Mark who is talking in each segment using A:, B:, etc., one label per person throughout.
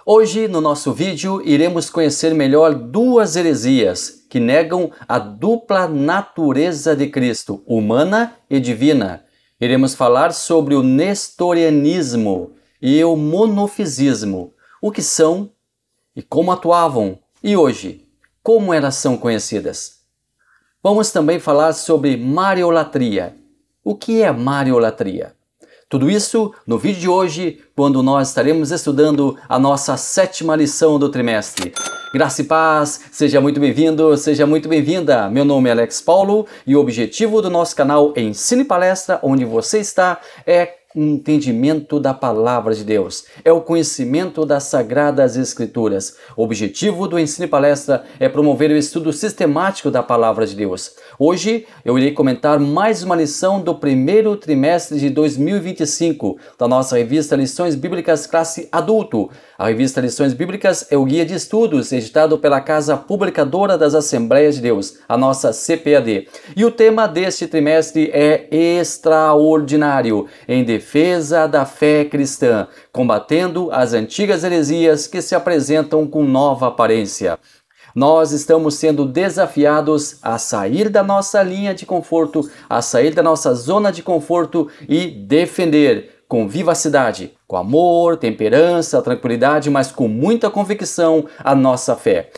A: Hoje, no nosso vídeo, iremos conhecer melhor duas heresias que negam a dupla natureza de Cristo, humana e divina. Iremos falar sobre o nestorianismo e o monofisismo, o que são e como atuavam, e hoje, como elas são conhecidas. Vamos também falar sobre mariolatria. O que é mariolatria? Tudo isso no vídeo de hoje, quando nós estaremos estudando a nossa 7ª lição do trimestre. Graça e paz, seja muito bem-vindo, seja muito bem-vinda. Meu nome é Alex Paulo e o objetivo do nosso canal Ensino e Palestra, onde você está, é o entendimento da Palavra de Deus, é o conhecimento das Sagradas Escrituras. O objetivo do Ensino e Palestra é promover o estudo sistemático da Palavra de Deus. Hoje eu irei comentar mais uma lição do primeiro trimestre de 2025 da nossa revista Lições Bíblicas Classe Adulto. A revista Lições Bíblicas é o guia de estudos editado pela Casa Publicadora das Assembleias de Deus, a nossa CPAD. E o tema deste trimestre é extraordinário, em defesa da fé cristã, combatendo as antigas heresias que se apresentam com nova aparência. Nós estamos sendo desafiados a sair da nossa linha de conforto, a sair da nossa zona de conforto e defender com vivacidade, com amor, temperança, tranquilidade, mas com muita convicção a nossa fé.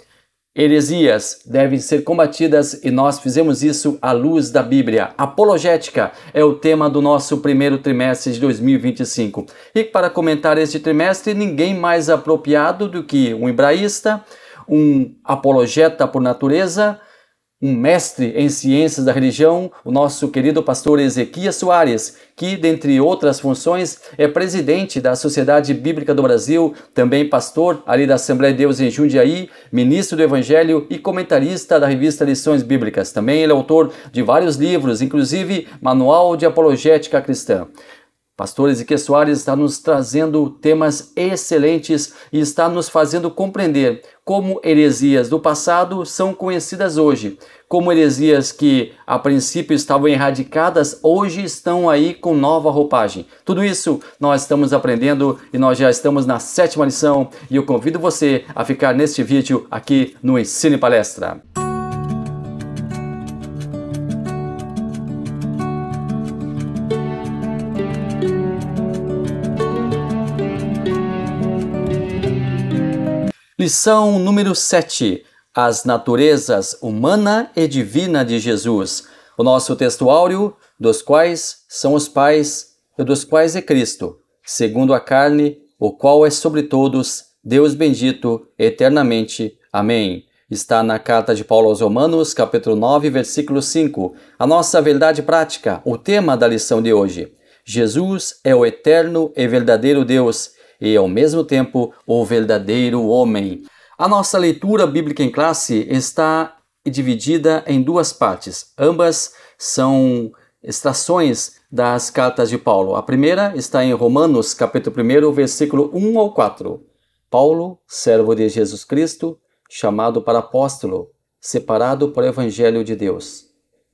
A: Heresias devem ser combatidas e nós fizemos isso à luz da Bíblia. Apologética é o tema do nosso primeiro trimestre de 2025. E para comentar este trimestre, ninguém mais apropriado do que um hebraísta, um apologeta por natureza, um mestre em ciências da religião, o nosso querido pastor Ezequias Soares, que, dentre outras funções, é presidente da Sociedade Bíblica do Brasil, também pastor ali da Assembleia de Deus em Jundiaí, ministro do Evangelho e comentarista da revista Lições Bíblicas. Também ele é autor de vários livros, inclusive Manual de Apologética Cristã. Pastor Ezequias Soares está nos trazendo temas excelentes e está nos fazendo compreender como heresias do passado são conhecidas hoje, como heresias que a princípio estavam erradicadas, hoje estão aí com nova roupagem. Tudo isso nós estamos aprendendo e nós já estamos na 7ª lição e eu convido você a ficar neste vídeo aqui no Ensino e Palestra. Lição número 7. As naturezas humana e divina de Jesus. O nosso texto áureo, dos quais são os pais e dos quais é Cristo, segundo a carne, o qual é sobre todos, Deus bendito eternamente. Amém. Está na carta de Paulo aos Romanos, capítulo 9, versículo 5. A nossa verdade prática, o tema da lição de hoje. Jesus é o eterno e verdadeiro Deus e, ao mesmo tempo, o verdadeiro homem. A nossa leitura bíblica em classe está dividida em duas partes. Ambas são extrações das cartas de Paulo. A primeira está em Romanos, capítulo 1, versículo 1 ao 4. Paulo, servo de Jesus Cristo, chamado para apóstolo, separado para o Evangelho de Deus,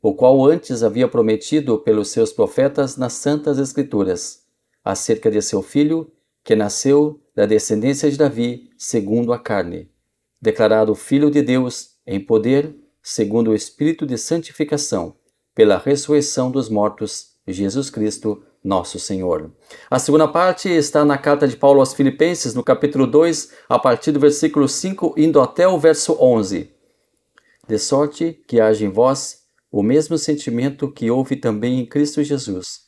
A: o qual antes havia prometido pelos seus profetas nas Santas Escrituras, acerca de seu Filho, que nasceu da descendência de Davi, segundo a carne, declarado Filho de Deus em poder, segundo o Espírito de santificação, pela ressurreição dos mortos, Jesus Cristo, nosso Senhor. A segunda parte está na carta de Paulo aos Filipenses, no capítulo 2, a partir do versículo 5, indo até o verso 11. De sorte que haja em vós o mesmo sentimento que houve também em Cristo Jesus,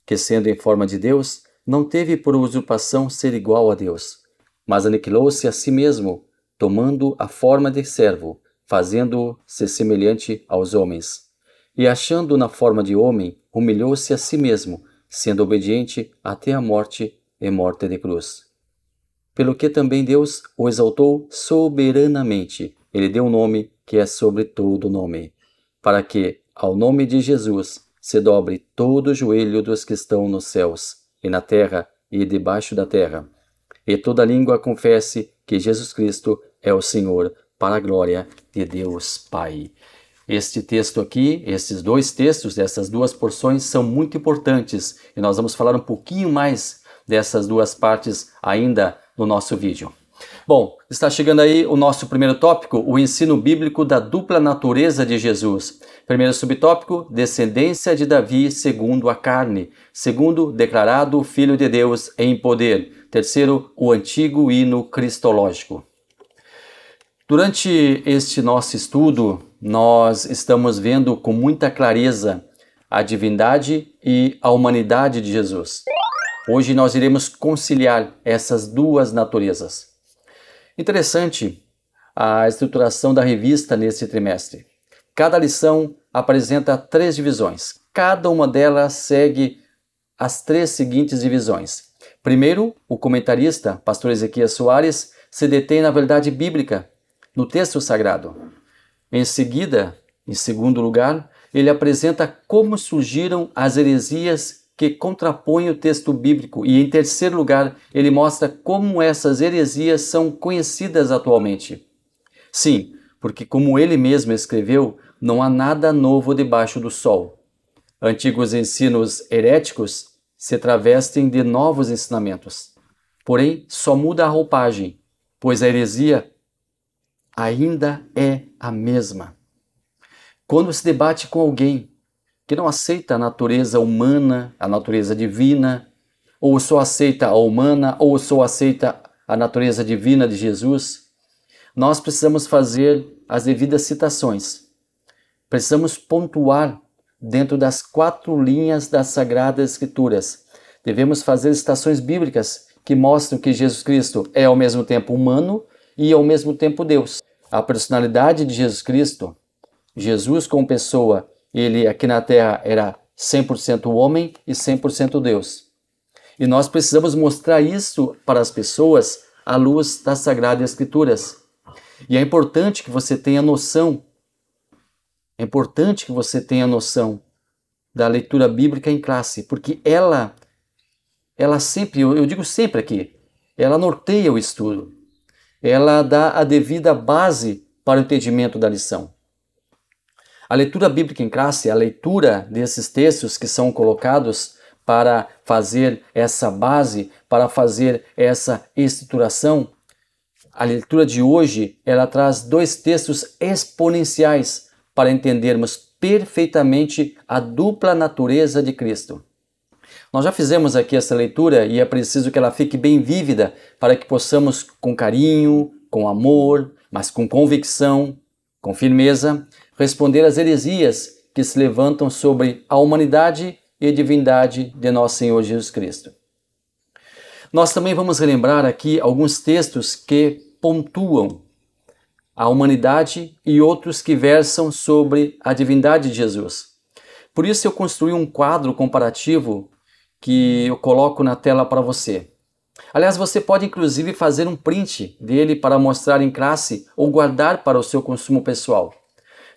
A: que, sendo em forma de Deus, não teve por usurpação ser igual a Deus, mas aniquilou-se a si mesmo, tomando a forma de servo, fazendo-se semelhante aos homens. E achando na forma de homem, humilhou-se a si mesmo, sendo obediente até a morte e morte de cruz. Pelo que também Deus o exaltou soberanamente, ele deu um nome que é sobre todo nome, para que, ao nome de Jesus, se dobre todo o joelho dos que estão nos céus, e na terra e debaixo da terra, e toda língua confesse que Jesus Cristo é o Senhor, para a glória de Deus Pai. Este texto aqui, esses dois textos, dessas duas porções são muito importantes e nós vamos falar um pouquinho mais dessas duas partes ainda no nosso vídeo. Bom, está chegando aí o nosso primeiro tópico, o ensino bíblico da dupla natureza de Jesus. Primeiro subtópico, descendência de Davi segundo a carne. Segundo, declarado Filho de Deus em poder. Terceiro, o antigo hino cristológico. Durante este nosso estudo, nós estamos vendo com muita clareza a divindade e a humanidade de Jesus. Hoje nós iremos conciliar essas duas naturezas. Interessante a estruturação da revista nesse trimestre. Cada lição apresenta 3 divisões. Cada uma delas segue as 3 seguintes divisões. Primeiro, o comentarista, pastor Ezequias Soares, se detém na verdade bíblica, no texto sagrado. Em seguida, em segundo lugar, ele apresenta como surgiram as heresias que contrapõem o texto bíblico e, em terceiro lugar, ele mostra como essas heresias são conhecidas atualmente. Sim, porque como ele mesmo escreveu, não há nada novo debaixo do sol. Antigos ensinos heréticos se travestem de novos ensinamentos. Porém, só muda a roupagem, pois a heresia ainda é a mesma. Quando se debate com alguém que não aceita a natureza humana, a natureza divina, ou só aceita a humana, ou só aceita a natureza divina de Jesus, nós precisamos fazer as devidas citações. Precisamos pontuar dentro das 4 linhas das Sagradas Escrituras. Devemos fazer citações bíblicas que mostram que Jesus Cristo é ao mesmo tempo humano e ao mesmo tempo Deus. A personalidade de Jesus Cristo, Jesus como pessoa, ele aqui na Terra era 100% homem e 100% Deus. E nós precisamos mostrar isso para as pessoas à luz das Sagradas Escrituras. E é importante que você tenha noção, da leitura bíblica em classe, porque ela sempre, eu digo sempre aqui, ela norteia o estudo. Ela dá a devida base para o entendimento da lição. A leitura bíblica em classe, a leitura desses textos que são colocados para fazer essa base, para fazer essa estruturação, a leitura de hoje, ela traz 2 textos exponenciais para entendermos perfeitamente a dupla natureza de Cristo. Nós já fizemos aqui essa leitura e é preciso que ela fique bem vívida para que possamos, com carinho, com amor, mas com convicção, com firmeza, responder às heresias que se levantam sobre a humanidade e a divindade de nosso Senhor Jesus Cristo. Nós também vamos relembrar aqui alguns textos que pontuam a humanidade e outros que versam sobre a divindade de Jesus. Por isso eu construí um quadro comparativo que eu coloco na tela para você. Aliás, você pode inclusive fazer um print dele para mostrar em classe ou guardar para o seu consumo pessoal.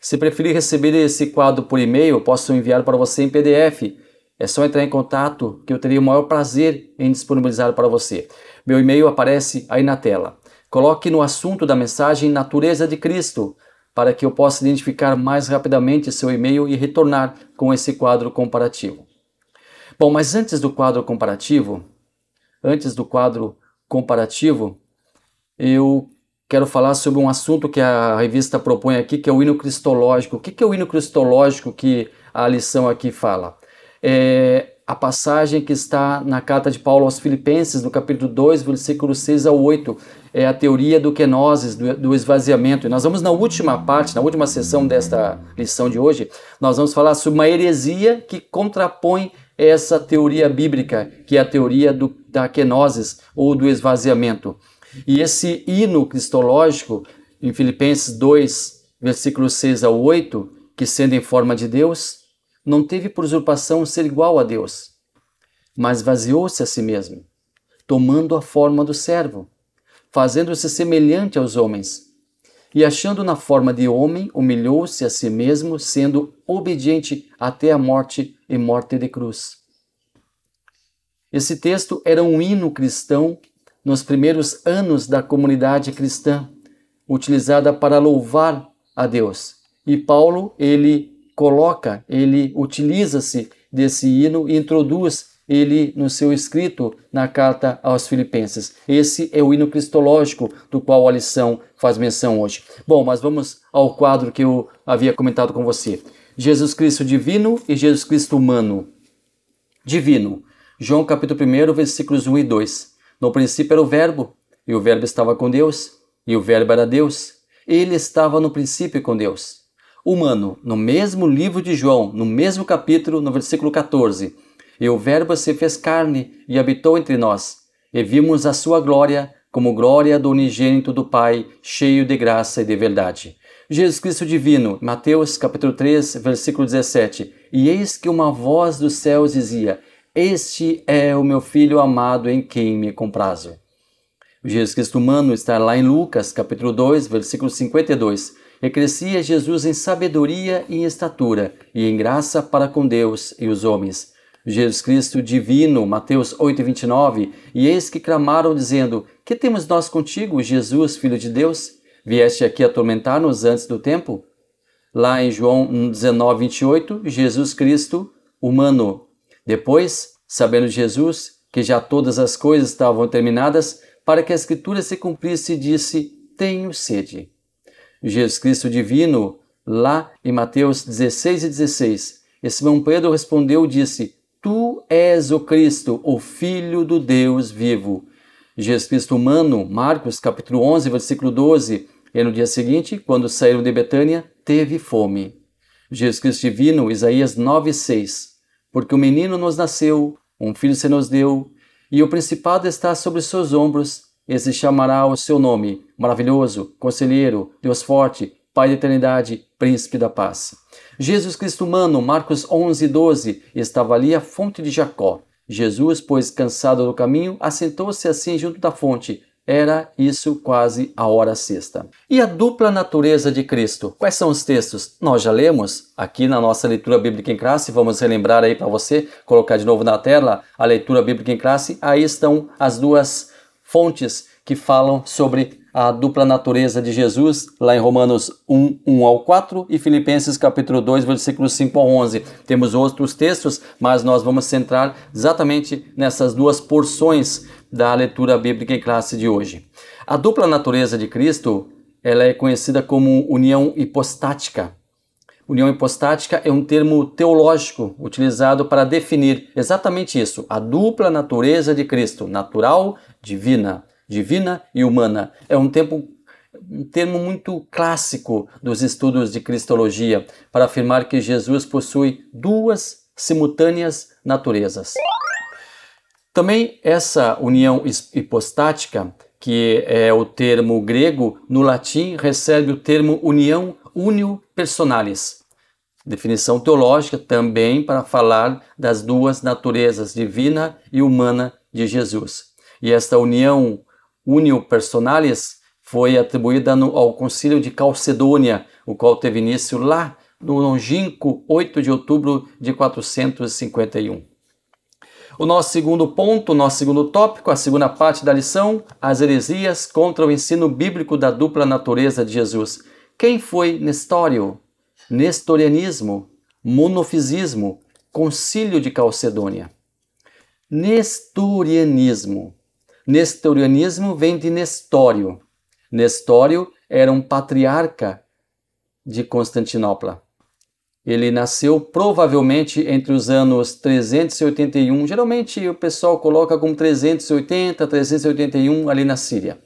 A: Se preferir receber esse quadro por e-mail, posso enviar para você em PDF. É só entrar em contato que eu teria o maior prazer em disponibilizar para você. Meu e-mail aparece aí na tela. Coloque no assunto da mensagem Natureza de Cristo, para que eu possa identificar mais rapidamente seu e-mail e retornar com esse quadro comparativo. Bom, mas antes do quadro comparativo, eu quero falar sobre um assunto que a revista propõe aqui, que é o hino cristológico. O que é o hino cristológico que a lição aqui fala? É a passagem que está na carta de Paulo aos Filipenses, no capítulo 2, versículos 6 ao 8. É a teoria do kenosis, do esvaziamento. E nós vamos na última parte, na última sessão desta lição de hoje, nós vamos falar sobre uma heresia que contrapõe essa teoria bíblica, que é a teoria da kenosis, ou do esvaziamento. E esse hino cristológico, em Filipenses 2, versículos 6 ao 8, que sendo em forma de Deus, não teve por usurpação ser igual a Deus, mas esvaziou-se a si mesmo, tomando a forma do servo, fazendo-se semelhante aos homens. E achando na forma de homem, humilhou-se a si mesmo, sendo obediente até a morte e morte de cruz. Esse texto era um hino cristão nos primeiros anos da comunidade cristã, utilizada para louvar a Deus. E Paulo, ele utiliza-se desse hino e introduz ele no seu escrito na carta aos Filipenses. Esse é o hino cristológico do qual a lição faz menção hoje. Bom, mas vamos ao quadro que eu havia comentado com você. Jesus Cristo divino e Jesus Cristo humano. Divino. João capítulo 1, versículos 1 e 2. No princípio era o Verbo, e o Verbo estava com Deus, e o Verbo era Deus. Ele estava no princípio com Deus. Humano, no mesmo livro de João, no mesmo capítulo, no versículo 14. E o Verbo se fez carne e habitou entre nós, e vimos a sua glória, como glória do unigênito do Pai, cheio de graça e de verdade. Jesus Cristo divino, Mateus capítulo 3, versículo 17. E eis que uma voz dos céus dizia: Este é o meu Filho amado em quem me comprazo. O Jesus Cristo humano está lá em Lucas capítulo 2, versículo 52. E crescia Jesus em sabedoria e em estatura, e em graça para com Deus e os homens. Jesus Cristo divino, Mateus 8, 29. E eis que clamaram dizendo: Que temos nós contigo, Jesus, Filho de Deus? Vieste aqui atormentar-nos antes do tempo? Lá em João 19, 28, Jesus Cristo humano. Depois, sabendo Jesus que já todas as coisas estavam terminadas, para que a Escritura se cumprisse, disse: Tenho sede. Jesus Cristo divino, lá em Mateus 16 e 16. E Simão Pedro respondeu e disse: Tu és o Cristo, o Filho do Deus vivo. Jesus Cristo humano, Marcos capítulo 11, versículo 12. E no dia seguinte, quando saíram de Betânia, teve fome. Jesus Cristo divino, Isaías 9, 6. Porque um menino nos nasceu, um filho se nos deu, e o principado está sobre seus ombros. Esse chamará o seu nome, maravilhoso, conselheiro, Deus forte, Pai da eternidade, príncipe da paz. Jesus Cristo humano, Marcos 11, 12, estava ali a fonte de Jacó. Jesus, pois cansado do caminho, assentou-se assim junto da fonte. Era isso quase a hora sexta. E a dupla natureza de Cristo? Quais são os textos? Nós já lemos aqui na nossa leitura bíblica em classe. Vamos relembrar aí para você, colocar de novo na tela a leitura bíblica em classe. Aí estão as duas fontes que falam sobre a dupla natureza de Jesus, lá em Romanos 1, 1 ao 4 e Filipenses capítulo 2, versículos 5 ao 11. Temos outros textos, mas nós vamos centrar exatamente nessas duas porções da leitura bíblica em classe de hoje. A dupla natureza de Cristo, ela é conhecida como união hipostática. União hipostática é um termo teológico utilizado para definir exatamente isso, a dupla natureza de Cristo, natural, divina, divina e humana. É um termo muito clássico dos estudos de cristologia para afirmar que Jesus possui duas simultâneas naturezas. Também essa união hipostática, que é o termo grego, no latim recebe o termo união unio personalis. Definição teológica também para falar das duas naturezas, divina e humana, de Jesus. E esta união unio personalis foi atribuída ao Concílio de Calcedônia, o qual teve início lá no longínquo 8 de outubro de 451. O nosso segundo ponto, o nosso segundo tópico, a segunda parte da lição, as heresias contra o ensino bíblico da dupla natureza de Jesus. Quem foi Nestório? Nestorianismo, monofisismo, Concílio de Calcedônia. Nestorianismo. Nestorianismo vem de Nestório. Nestório era um patriarca de Constantinopla. Ele nasceu provavelmente entre os anos 381, geralmente o pessoal coloca como 380, 381 ali na Síria.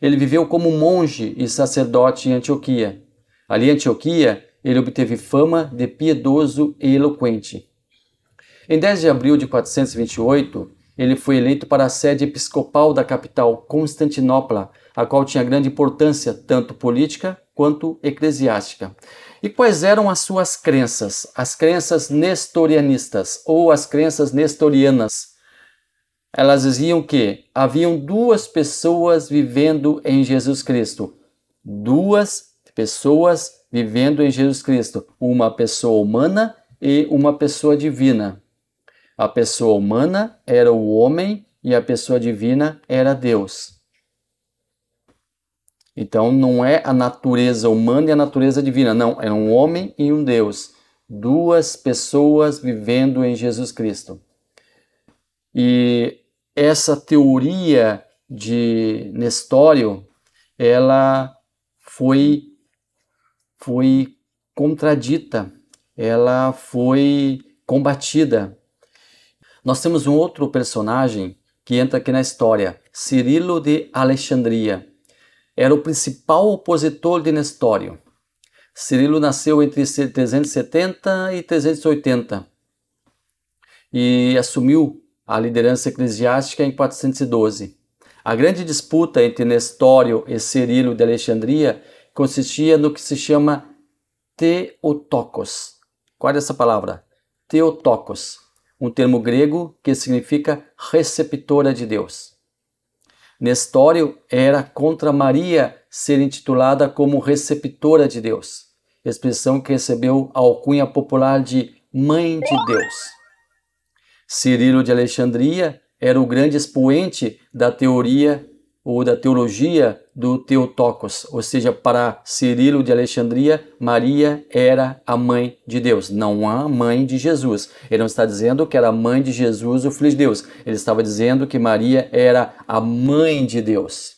A: Ele viveu como monge e sacerdote em Antioquia. Ali em Antioquia, ele obteve fama de piedoso e eloquente. Em 10 de abril de 428, ele foi eleito para a sede episcopal da capital, Constantinopla, a qual tinha grande importância, tanto política quanto eclesiástica. E quais eram as suas crenças? As crenças nestorianistas, ou as crenças nestorianas. Elas diziam que haviam duas pessoas vivendo em Jesus Cristo. Duas pessoas vivendo em Jesus Cristo. Uma pessoa humana e uma pessoa divina. A pessoa humana era o homem e a pessoa divina era Deus. Então não é a natureza humana e a natureza divina, não, é um homem e um Deus. Duas pessoas vivendo em Jesus Cristo. E essa teoria de Nestório, ela foi contradita, ela foi combatida. Nós temos um outro personagem que entra aqui na história, Cirilo de Alexandria. Era o principal opositor de Nestório. Cirilo nasceu entre 370 e 380 e assumiu a liderança eclesiástica em 412. A grande disputa entre Nestório e Cirilo de Alexandria consistia no que se chama Theotokos. Qual é essa palavra? Theotokos, um termo grego que significa receptora de Deus. Nestório era contra Maria ser intitulada como receptora de Deus, expressão que recebeu a alcunha popular de Mãe de Deus. Cirilo de Alexandria era o grande expoente da teoria ou da teologia do Theotokos, ou seja, para Cirilo de Alexandria, Maria era a mãe de Deus, não a mãe de Jesus. Ele não está dizendo que era a mãe de Jesus, o Filho de Deus. Ele estava dizendo que Maria era a mãe de Deus.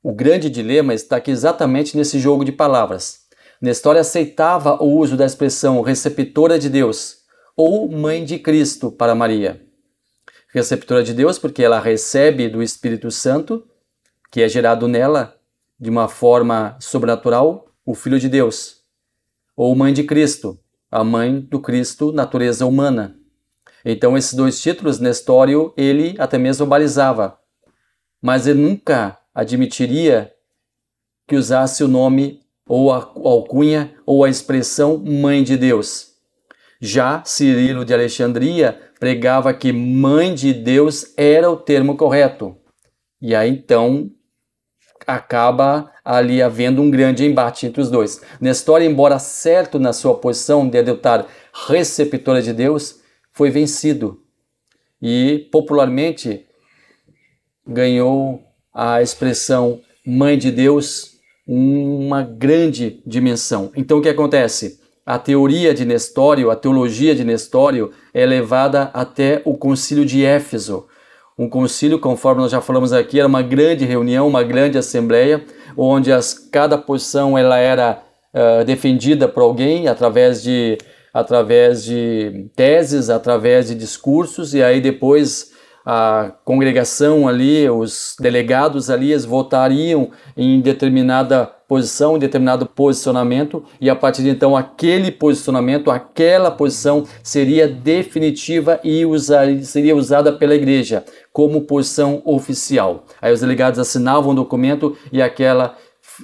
A: O grande dilema está aqui exatamente nesse jogo de palavras. Nestório aceitava o uso da expressão receptora de Deus ou mãe de Cristo para Maria. Receptora de Deus porque ela recebe do Espírito Santo, que é gerado nela de uma forma sobrenatural, o Filho de Deus. Ou mãe de Cristo, a mãe do Cristo, natureza humana. Então esses dois títulos, Nestório, ele até mesmo balizava. Mas ele nunca admitiria que usasse o nome ou a alcunha ou a expressão mãe de Deus. Já Cirilo de Alexandria pregava que mãe de Deus era o termo correto. E aí então acaba ali havendo um grande embate entre os dois. Nestório, embora certo na sua posição de adotar receptora de Deus, foi vencido e popularmente ganhou a expressão mãe de Deus uma grande dimensão. Então o que acontece? A teoria de Nestório, a teologia de Nestório é levada até o concílio de Éfeso. Um concílio, conforme nós já falamos aqui, era uma grande reunião, uma grande assembleia, onde cada posição ela era defendida por alguém através de teses, através de discursos, e aí depois a congregação ali, os delegados ali, eles votariam em determinada posição, em determinado posicionamento, e a partir de então aquele posicionamento, aquela posição seria definitiva e seria usada pela igreja como posição oficial. Aí os delegados assinavam o documento e aquela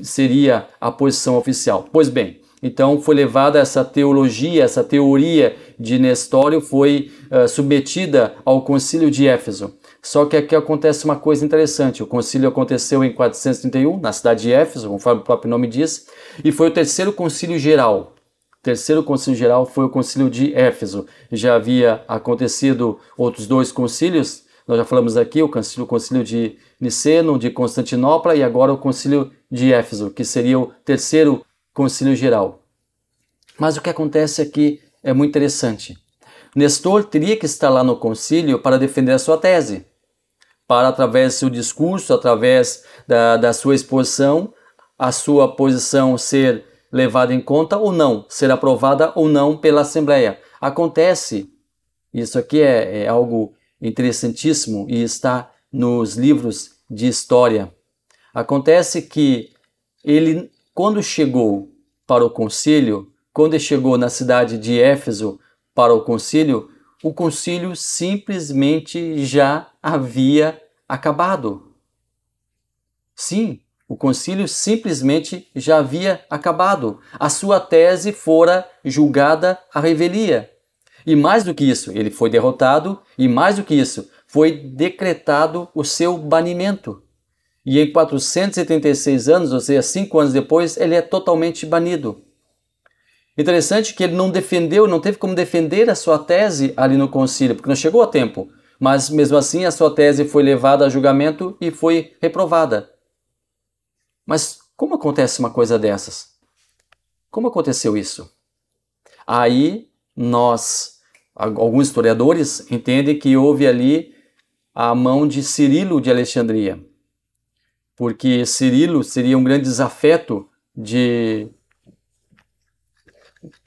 A: seria a posição oficial. Pois bem, então foi levada essa teologia, essa teoria de Nestório foi submetida ao concílio de Éfeso. Só que aqui acontece uma coisa interessante. O concílio aconteceu em 431, na cidade de Éfeso, conforme o próprio nome diz, e foi o terceiro concílio geral. O terceiro concílio geral foi o concílio de Éfeso. Já havia acontecido outros dois concílios, nós já falamos aqui, o concílio de Niceno, de Constantinopla, e agora o concílio de Éfeso, que seria o terceiro concílio geral. Mas o que acontece aqui é muito interessante. Nestor teria que estar lá no concílio para defender a sua tese, para através do seu discurso, através da sua exposição, a sua posição ser levada em conta ou não, ser aprovada ou não pela Assembleia. Acontece, isso aqui é algo interessantíssimo e está nos livros de história. Acontece que ele, quando chegou para o concílio, quando ele chegou na cidade de Éfeso para o concílio simplesmente já havia acabado. Sim, o concílio simplesmente já havia acabado. A sua tese fora julgada à revelia. E mais do que isso, ele foi derrotado, e mais do que isso, foi decretado o seu banimento. E em 476 anos, ou seja, 5 anos depois, ele é totalmente banido. Interessante que ele não teve como defender a sua tese ali no concílio, porque não chegou a tempo. Mas mesmo assim a sua tese foi levada a julgamento e foi reprovada. Mas como acontece uma coisa dessas? Como aconteceu isso? Aí nós alguns historiadores entendem que houve ali a mão de Cirilo de Alexandria, porque Cirilo seria um grande desafeto de...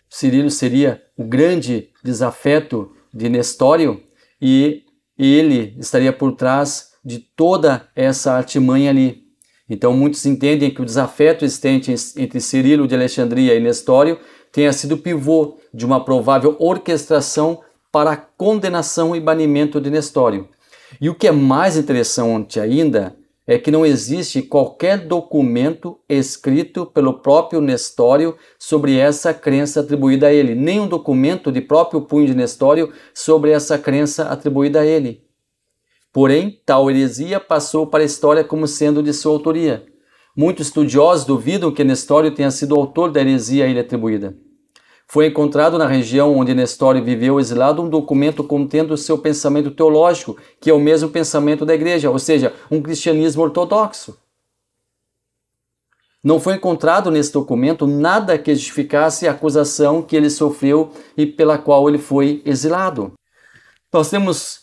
A: Cirilo seria o grande desafeto de Nestório e ele estaria por trás de toda essa artimanha ali. Então muitos entendem que o desafeto existente entre Cirilo de Alexandria e Nestório tenha sido o pivô de uma provável orquestração para a condenação e banimento de Nestório. E o que é mais interessante ainda é que não existe qualquer documento escrito pelo próprio Nestório sobre essa crença atribuída a ele, nem um documento de próprio punho de Nestório sobre essa crença atribuída a ele. Porém, tal heresia passou para a história como sendo de sua autoria. Muitos estudiosos duvidam que Nestório tenha sido o autor da heresia a ele atribuída. Foi encontrado na região onde Nestório viveu exilado um documento contendo o seu pensamento teológico, que é o mesmo pensamento da igreja, ou seja, um cristianismo ortodoxo. Não foi encontrado nesse documento nada que justificasse a acusação que ele sofreu e pela qual ele foi exilado. Nós temos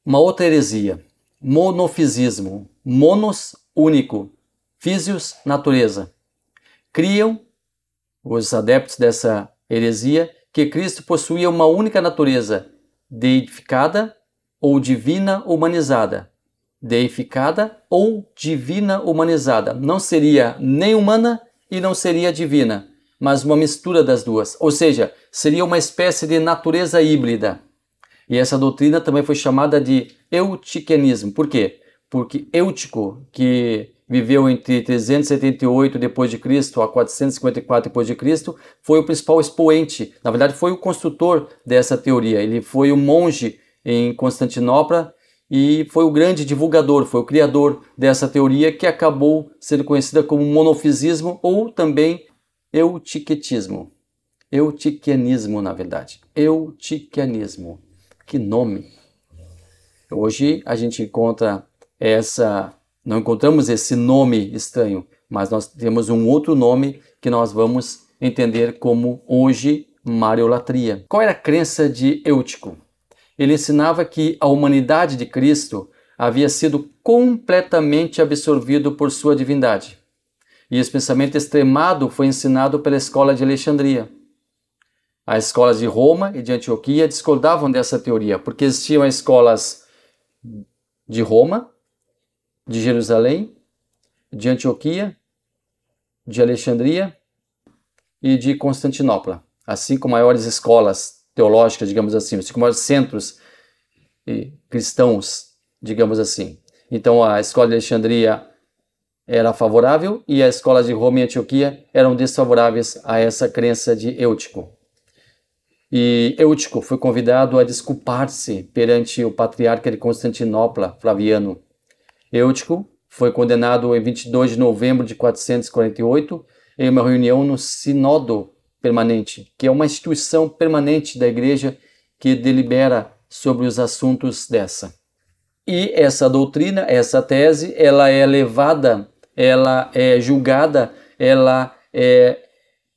A: uma outra heresia, monofisismo, monos, único, fisios, natureza. Criam os adeptos dessa heresia que Cristo possuía uma única natureza, deificada ou divina humanizada. Deificada ou divina humanizada. Não seria nem humana e não seria divina, mas uma mistura das duas. Ou seja, seria uma espécie de natureza híbrida. E essa doutrina também foi chamada de eutiquianismo. Por quê? Porque Eutico, que viveu entre 378 d.C. a 454 d.C., foi o principal expoente, na verdade foi o construtor dessa teoria. Ele foi um monge em Constantinopla e foi o grande divulgador, foi o criador dessa teoria que acabou sendo conhecida como monofisismo ou também eutiquetismo. Eutiquianismo, na verdade. Eutiquianismo. Que nome! Hoje a gente encontra não encontramos esse nome estranho, mas nós temos um outro nome que nós vamos entender como hoje Mariolatria. Qual era a crença de Eutico? Ele ensinava que a humanidade de Cristo havia sido completamente absorvido por sua divindade. E esse pensamento extremado foi ensinado pela escola de Alexandria. As escolas de Roma e de Antioquia discordavam dessa teoria, porque existiam as escolas de Roma, de Jerusalém, de Antioquia, de Alexandria e de Constantinopla. As 5 maiores escolas teológicas, digamos assim, os 5 maiores centros cristãos, digamos assim. Então a escola de Alexandria era favorável e a escola de Roma e Antioquia eram desfavoráveis a essa crença de Eutico. E Eutico foi convidado a desculpar-se perante o patriarca de Constantinopla, Flaviano. Eutico foi condenado em 22 de novembro de 448 em uma reunião no Sínodo Permanente, que é uma instituição permanente da Igreja que delibera sobre os assuntos dessa. E essa doutrina, essa tese, ela é levada, ela é julgada, ela é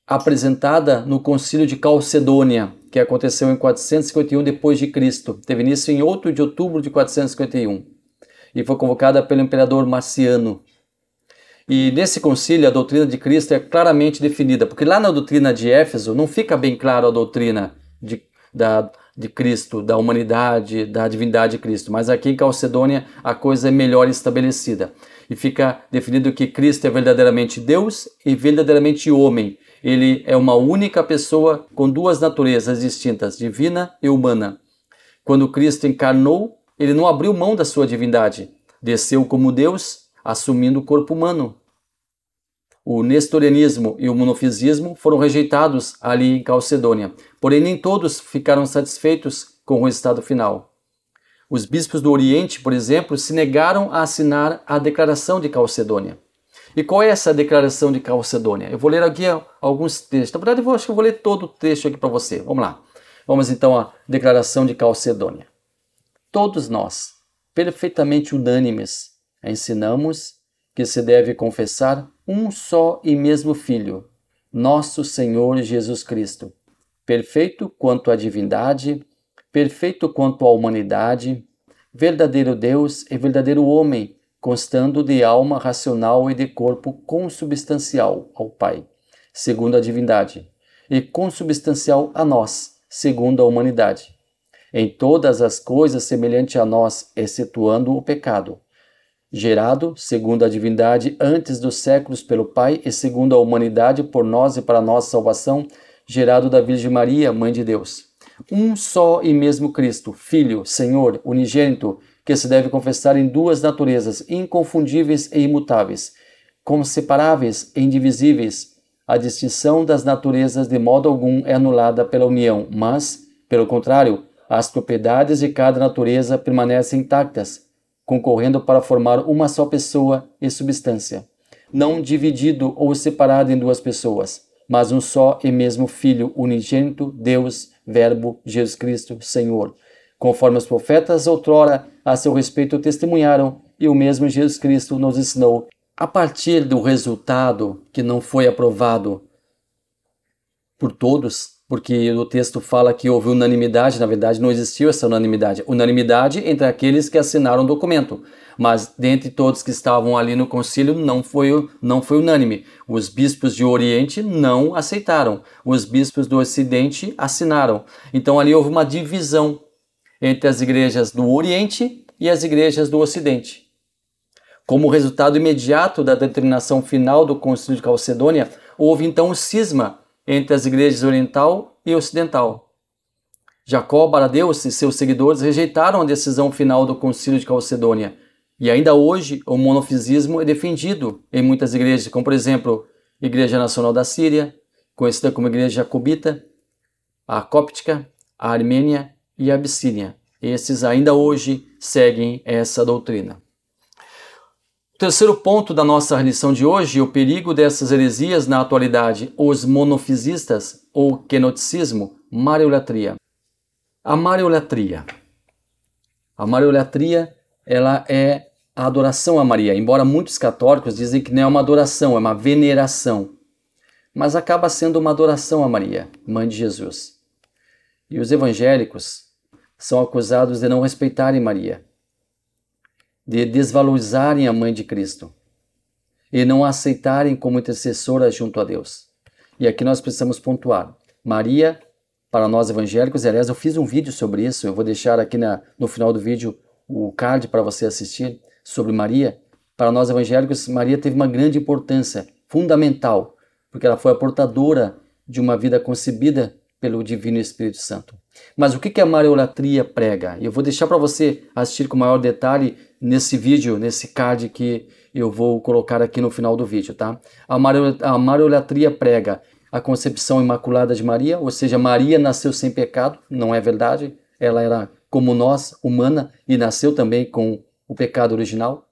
A: apresentada no Concílio de Calcedônia, que aconteceu em 451 d.C. Teve início em 8 de outubro de 451 e foi convocada pelo imperador Marciano. E nesse concílio a doutrina de Cristo é claramente definida, porque lá na doutrina de Éfeso não fica bem claro a doutrina de Cristo, da humanidade, da divindade de Cristo, mas aqui em Calcedônia a coisa é melhor estabelecida. E fica definido que Cristo é verdadeiramente Deus e verdadeiramente homem. Ele é uma única pessoa com 2 naturezas distintas, divina e humana. Quando Cristo encarnou, ele não abriu mão da sua divindade, desceu como Deus, assumindo o corpo humano. O nestorianismo e o monofisismo foram rejeitados ali em Calcedônia, porém nem todos ficaram satisfeitos com o resultado final. Os bispos do Oriente, por exemplo, se negaram a assinar a Declaração de Calcedônia. E qual é essa Declaração de Calcedônia? Eu vou ler aqui alguns textos. Na verdade, acho que eu vou ler todo o texto aqui para você. Vamos lá. Vamos então à Declaração de Calcedônia. Todos nós, perfeitamente unânimes, ensinamos que se deve confessar um só e mesmo Filho, nosso Senhor Jesus Cristo, perfeito quanto à divindade perfeito quanto à humanidade, verdadeiro Deus e verdadeiro homem, constando de alma racional e de corpo consubstancial ao Pai, segundo a divindade, e consubstancial a nós, segundo a humanidade. Em todas as coisas semelhante a nós, excetuando o pecado, gerado, segundo a divindade, antes dos séculos pelo Pai, e segundo a humanidade, por nós e para nossa salvação, gerado da Virgem Maria, Mãe de Deus. Um só e mesmo Cristo, Filho, Senhor, unigênito, que se deve confessar em duas naturezas, inconfundíveis e imutáveis, inseparáveis e indivisíveis. A distinção das naturezas de modo algum é anulada pela união, mas, pelo contrário, as propriedades de cada natureza permanecem intactas, concorrendo para formar uma só pessoa e substância, não dividido ou separado em duas pessoas, mas um só e mesmo Filho unigênito, Deus, Verbo, Jesus Cristo, Senhor, conforme os profetas outrora a seu respeito testemunharam, e o mesmo Jesus Cristo nos ensinou. A partir do resultado que não foi aprovado por todos, porque o texto fala que houve unanimidade, na verdade não existiu essa unanimidade. Unanimidade entre aqueles que assinaram o documento, mas dentre todos que estavam ali no concílio não foi unânime. Os bispos de Oriente não aceitaram, os bispos do Ocidente assinaram. Então ali houve uma divisão entre as igrejas do Oriente e as igrejas do Ocidente. Como resultado imediato da determinação final do Concílio de Calcedônia, houve então um cisma entre as igrejas oriental e ocidental. Jacó Baradeus e seus seguidores rejeitaram a decisão final do Concílio de Calcedônia, e ainda hoje o monofisismo é defendido em muitas igrejas, como por exemplo, a Igreja Nacional da Síria, conhecida como Igreja Jacobita, a Cóptica, a Armênia e a Abissínia. Esses ainda hoje seguem essa doutrina. O terceiro ponto da nossa lição de hoje, o perigo dessas heresias na atualidade, os monofisistas ou quenoticismo, mariolatria. A mariolatria. A mariolatria, ela é a adoração a Maria, embora muitos católicos dizem que não é uma adoração, é uma veneração. Mas acaba sendo uma adoração a Maria, Mãe de Jesus. E os evangélicos são acusados de não respeitarem Maria, de desvalorizarem a Mãe de Cristo e não a aceitarem como intercessora junto a Deus. E aqui nós precisamos pontuar. Maria, para nós evangélicos, aliás, eu fiz um vídeo sobre isso, eu vou deixar aqui no final do vídeo o card para você assistir, sobre Maria. Para nós evangélicos, Maria teve uma grande importância, fundamental, porque ela foi a portadora de uma vida concebida pelo Divino Espírito Santo. Mas o que a mariolatria prega? Eu vou deixar para você assistir com maior detalhe nesse vídeo, nesse card que eu vou colocar aqui no final do vídeo, tá? A mariolatria prega a concepção imaculada de Maria, ou seja, Maria nasceu sem pecado, não é verdade? Ela era como nós, humana, e nasceu também com o pecado original.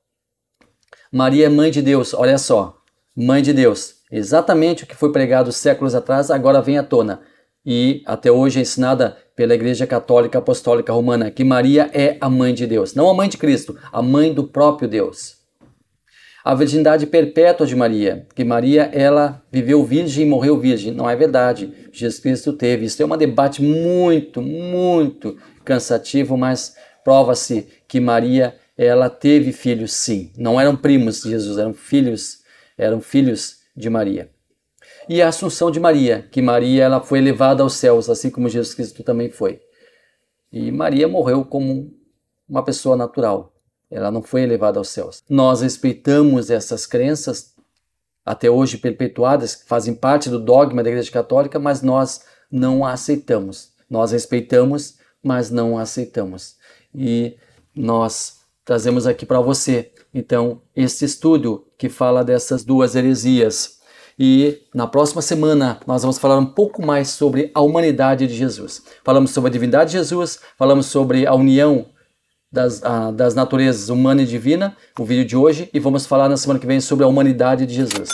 A: Maria é mãe de Deus, olha só, mãe de Deus. Exatamente o que foi pregado séculos atrás, agora vem à tona. E até hoje é ensinada pela Igreja Católica Apostólica Romana que Maria é a mãe de Deus, não a mãe de Cristo, a mãe do próprio Deus. A virgindade perpétua de Maria, que Maria ela viveu virgem e morreu virgem, não é verdade. Jesus Cristo teve. Isso é um debate muito cansativo, mas prova-se que Maria ela teve filhos, sim. Não eram primos de Jesus, eram filhos de Maria. E a Assunção de Maria, que Maria ela foi elevada aos céus, assim como Jesus Cristo também foi. E Maria morreu como uma pessoa natural, ela não foi elevada aos céus. Nós respeitamos essas crenças, até hoje perpetuadas, que fazem parte do dogma da Igreja Católica, mas nós não a aceitamos. Nós respeitamos, mas não a aceitamos. E nós trazemos aqui para você, então, esse estudo que fala dessas duas heresias. E na próxima semana nós vamos falar um pouco mais sobre a humanidade de Jesus. Falamos sobre a divindade de Jesus, falamos sobre a união das naturezas humana e divina, o vídeo de hoje, e vamos falar na semana que vem sobre a humanidade de Jesus.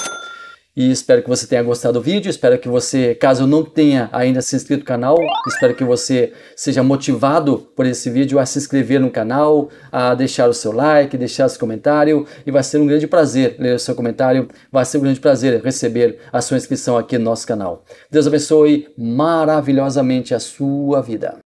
A: E espero que você tenha gostado do vídeo, espero que você, caso não tenha ainda se inscrito no canal, espero que você seja motivado por esse vídeo a se inscrever no canal, a deixar o seu like, deixar seu comentário, e vai ser um grande prazer ler o seu comentário, vai ser um grande prazer receber a sua inscrição aqui no nosso canal. Deus abençoe maravilhosamente a sua vida.